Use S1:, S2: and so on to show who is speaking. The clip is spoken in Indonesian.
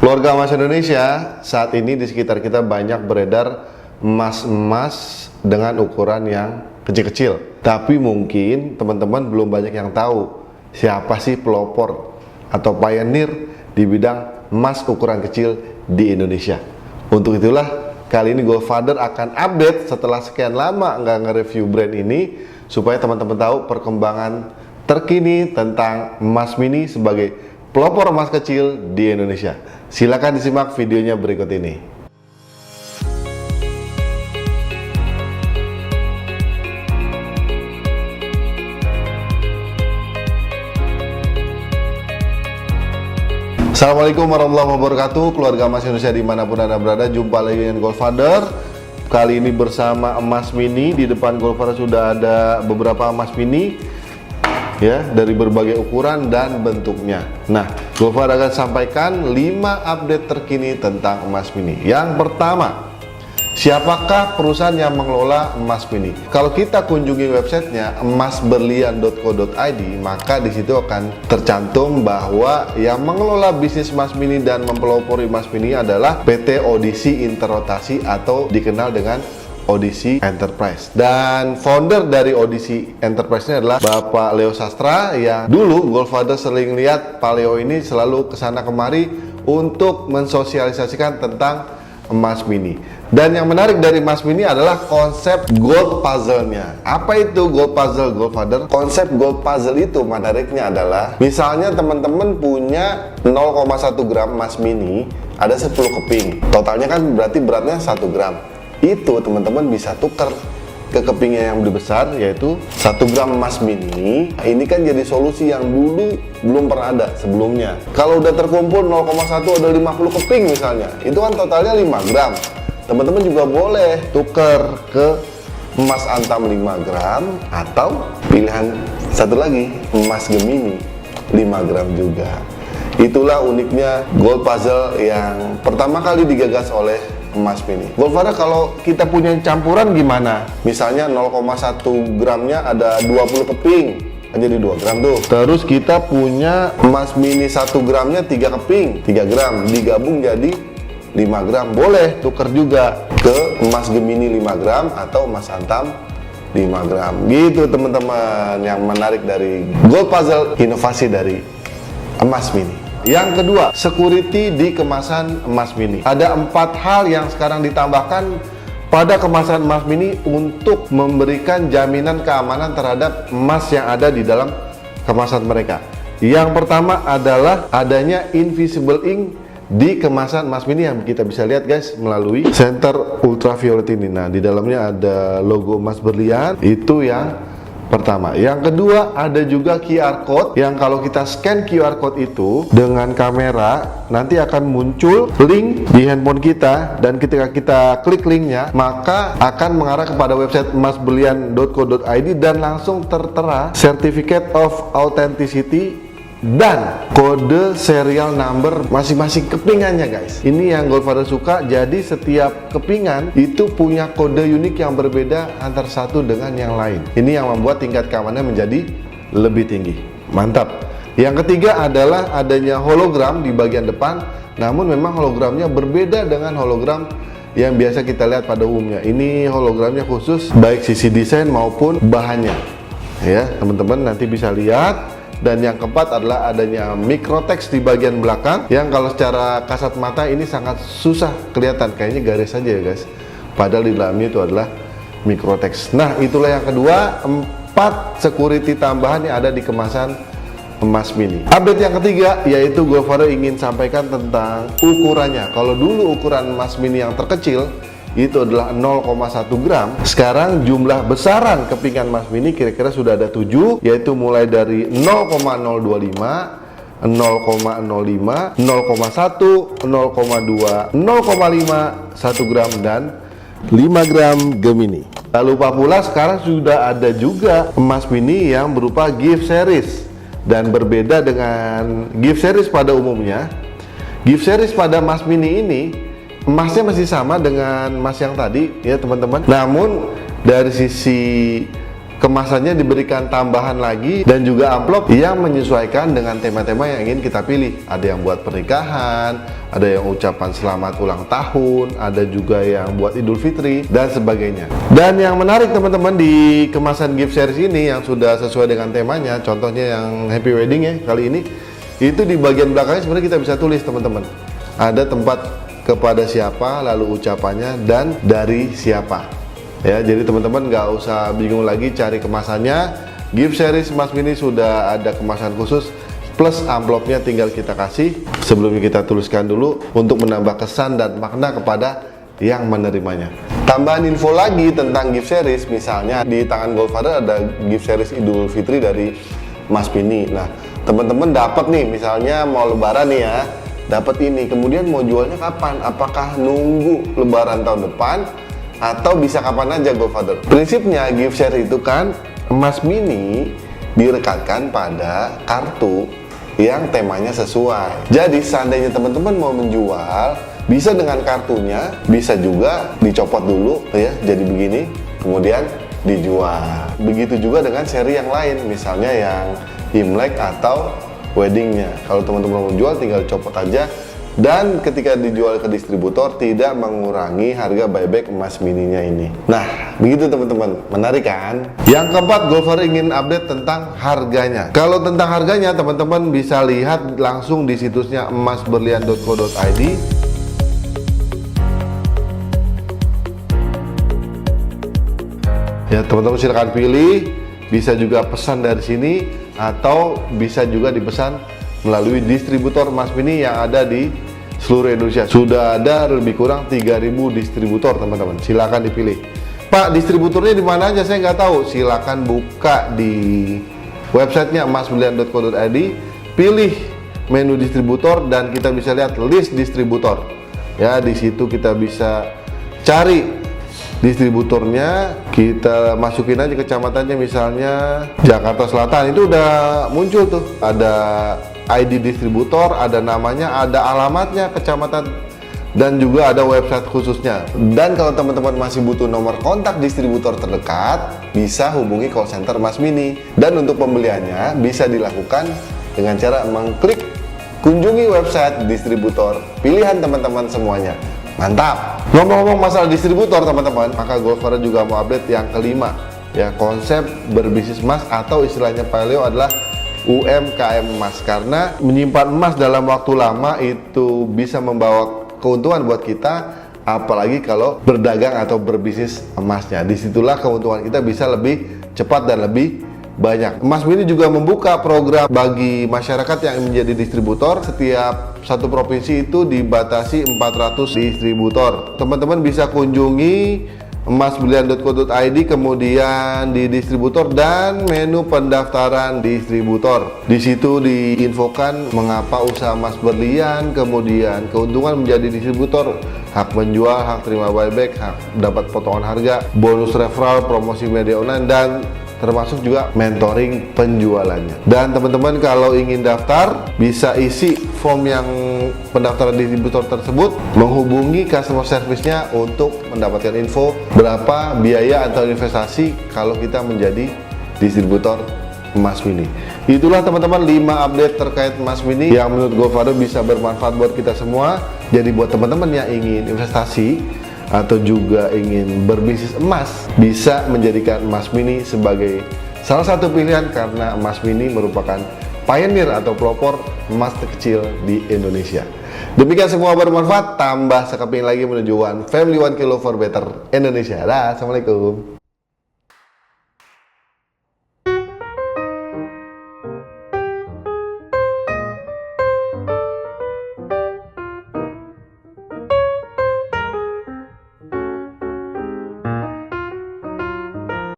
S1: Keluarga emas Indonesia, saat ini di sekitar kita banyak beredar emas-emas dengan ukuran yang kecil-kecil. Tapi mungkin teman-teman belum banyak yang tahu siapa sih pelopor atau pioneer di bidang emas ukuran kecil di Indonesia. Untuk itulah kali ini Goldfather akan update setelah sekian lama nggak nge-review brand ini, supaya teman-teman tahu perkembangan terkini tentang emas mini sebagai pelopor emas kecil di Indonesia. Silakan disimak videonya berikut ini. Assalamualaikum warahmatullahi wabarakatuh, keluarga emas Indonesia dimanapun Anda berada. Jumpa lagi dengan Goldfather. Kali ini bersama emas mini. Di depan Goldfather sudah ada beberapa emas mini ya, dari berbagai ukuran dan bentuknya. Nah, Goldfather akan sampaikan 5 update terkini tentang emas mini. Yang pertama, siapakah perusahaan yang mengelola emas mini? Kalau kita kunjungi websitenya emasberlian.co.id, maka di situ akan tercantum bahwa yang mengelola bisnis emas mini dan mempelopori emas mini adalah PT Audisi Interrotasi atau dikenal dengan Audisi Enterprise. Dan founder dari Audisi Enterprise ini adalah Bapak Leo Sastra, yang dulu Goldfather sering lihat Pak Leo ini selalu kesana kemari untuk mensosialisasikan tentang emas mini. Dan yang menarik dari emas mini adalah konsep gold puzzle-nya. Apa itu gold puzzle, Goldfather? Konsep gold puzzle itu menariknya adalah, misalnya teman-teman punya 0,1 gram emas mini, ada 10 keping. Totalnya kan berarti beratnya 1 gram. Itu teman-teman bisa tukar ke kepingnya yang lebih besar, yaitu 1 gram emas mini. Ini kan jadi solusi yang dulu belum pernah ada sebelumnya. Kalau udah terkumpul 0,1 ada 50 keping misalnya, itu kan totalnya 5 gram. Teman-teman juga boleh tukar ke emas antam 5 gram, atau pilihan satu lagi, emas Gemini 5 gram juga. Itulah uniknya gold puzzle yang pertama kali digagas oleh emas mini. Goldfather, kalau kita punya campuran gimana? Misalnya 0,1 gramnya ada 20 keping, jadi 2 gram tuh. Terus kita punya emas mini 1 gramnya 3 keping, 3 gram, digabung jadi 5 gram. Boleh tuker juga ke emas Gemini 5 gram atau emas antam 5 gram. Gitu teman-teman yang menarik dari gold puzzle, inovasi dari emas mini. Yang kedua, security di kemasan emas mini. Ada 4 hal yang sekarang ditambahkan pada kemasan emas mini untuk memberikan jaminan keamanan terhadap emas yang ada di dalam kemasan mereka. Yang pertama adalah adanya invisible ink di kemasan emas mini yang kita bisa lihat guys melalui senter ultraviolet ini. Nah, di dalamnya ada logo emas berlian, itu yang pertama. Yang kedua, ada juga QR code yang kalau kita scan QR code itu dengan kamera, nanti akan muncul link di handphone kita, dan ketika kita klik linknya maka akan mengarah kepada website emasberlian.co.id dan langsung tertera Certificate of Authenticity dan kode serial number masing-masing kepingannya guys. Ini yang Goldfather suka, jadi setiap kepingan itu punya kode unik yang berbeda antar satu dengan yang lain. Ini yang membuat tingkat keamanannya menjadi lebih tinggi. Mantap. Yang ketiga adalah adanya hologram di bagian depan, namun memang hologramnya berbeda dengan hologram yang biasa kita lihat pada umumnya. Ini hologramnya khusus baik sisi desain maupun bahannya. Ya, teman-teman nanti bisa lihat. Dan yang keempat adalah adanya microtext di bagian belakang, yang kalau secara kasat mata ini sangat susah kelihatan, kayaknya garis saja ya guys, padahal di dalamnya itu adalah microtext. Nah, itulah yang kedua, 4 security tambahan yang ada di kemasan emas mini. Update yang ketiga, yaitu Goldfather ingin sampaikan tentang ukurannya. Kalau dulu ukuran emas mini yang terkecil itu adalah 0,1 gram. Sekarang jumlah besaran kepingan emas mini kira-kira sudah ada 7, yaitu mulai dari 0,025, 0,05, 0,1, 0,2, 0,5, 1 gram, dan 5 gram Gemini. Tak lupa pula sekarang sudah ada juga emas mini yang berupa gift series. Dan berbeda dengan gift series pada umumnya, gift series pada emas mini ini emasnya masih sama dengan emas yang tadi ya teman-teman, namun dari sisi kemasannya diberikan tambahan lagi dan juga amplop yang menyesuaikan dengan tema-tema yang ingin kita pilih. Ada yang buat pernikahan, ada yang ucapan selamat ulang tahun, ada juga yang buat Idul Fitri dan sebagainya. Dan yang menarik teman-teman di kemasan gift series ini yang sudah sesuai dengan temanya, contohnya yang happy wedding ya kali ini, itu di bagian belakangnya sebenarnya kita bisa tulis teman-teman. Ada tempat kepada siapa, lalu ucapannya dan dari siapa. Ya, jadi teman-teman nggak usah bingung lagi cari kemasannya. Gift series Mas Mini sudah ada kemasan khusus plus amplopnya tinggal kita kasih. Sebelumnya kita tuliskan dulu untuk menambah kesan dan makna kepada yang menerimanya. Tambahan info lagi tentang gift series, misalnya di tangan Goldfather ada gift series Idul Fitri dari Mas Mini. Nah, teman-teman dapat nih, misalnya mau lebaran nih ya, dapat ini, kemudian mau jualnya kapan? Apakah nunggu lebaran tahun depan atau bisa kapan aja Goldfather? Prinsipnya gift series itu kan Mas Mini direkatkan pada kartu yang temanya sesuai. Jadi seandainya teman-teman mau menjual, bisa dengan kartunya, bisa juga dicopot dulu ya, jadi begini, kemudian dijual. Begitu juga dengan seri yang lain, misalnya yang Imlek atau weddingnya. Kalau teman-teman mau menjual, tinggal copot aja. Dan ketika dijual ke distributor tidak mengurangi harga buyback Mas Mininya ini. Nah, begitu teman-teman, menarik kan? Yang keempat, Goldfather ingin update tentang harganya. Kalau tentang harganya, teman-teman bisa lihat langsung di situsnya emasberlian.co.id. Ya, teman-teman silakan pilih, bisa juga pesan dari sini atau bisa juga dipesan melalui distributor Mas Mini yang ada di seluruh Indonesia. Sudah ada lebih kurang 3.000 distributor teman-teman, silakan dipilih. Pak, distributornya di mana aja saya nggak tahu. Silakan buka di websitenya emasberlian.co.id, pilih menu distributor dan kita bisa lihat list distributor. Ya, di situ kita bisa cari distributornya, kita masukin aja kecamatannya, misalnya Jakarta Selatan, itu udah muncul tuh, ada ID distributor, ada namanya, ada alamatnya, kecamatan, dan juga ada website khususnya. Dan kalau teman-teman masih butuh nomor kontak distributor terdekat, bisa hubungi call center Mas Mini. Dan untuk pembeliannya bisa dilakukan dengan cara mengklik kunjungi website distributor pilihan teman-teman semuanya. Mantap. Ngomong-ngomong masalah distributor teman-teman, maka Goldfather juga mau update yang kelima ya, konsep berbisnis emas atau istilahnya Pak Leo adalah UMKM emas. Karena menyimpan emas dalam waktu lama itu bisa membawa keuntungan buat kita, apalagi kalau berdagang atau berbisnis emasnya. Disitulah keuntungan kita bisa lebih cepat dan lebih banyak. Mas Mini juga membuka program bagi masyarakat yang menjadi distributor. Setiap satu provinsi itu dibatasi 400 distributor. Teman-teman bisa kunjungi emasberlian.co.id, kemudian di distributor dan menu pendaftaran distributor. Di situ diinfokan mengapa usaha Mas Berlian, kemudian keuntungan menjadi distributor, hak menjual, hak terima buyback, hak dapat potongan harga, bonus referral, promosi media online, dan termasuk juga mentoring penjualannya. Dan teman-teman kalau ingin daftar bisa isi form yang pendaftaran distributor tersebut, menghubungi customer service-nya untuk mendapatkan info berapa biaya atau investasi kalau kita menjadi distributor Mas Mini. Itulah teman-teman 5 update terkait Mas Mini yang menurut Goldfather bisa bermanfaat buat kita semua. Jadi buat teman-teman yang ingin investasi atau juga ingin berbisnis emas, bisa menjadikan Mas Mini sebagai salah satu pilihan karena Mas Mini merupakan pioneer atau pelopor emas terkecil di Indonesia. Demikian semua bermanfaat, tambah sekeping lagi menuju One Family One Kilo for Better Indonesia. Dah, assalamualaikum.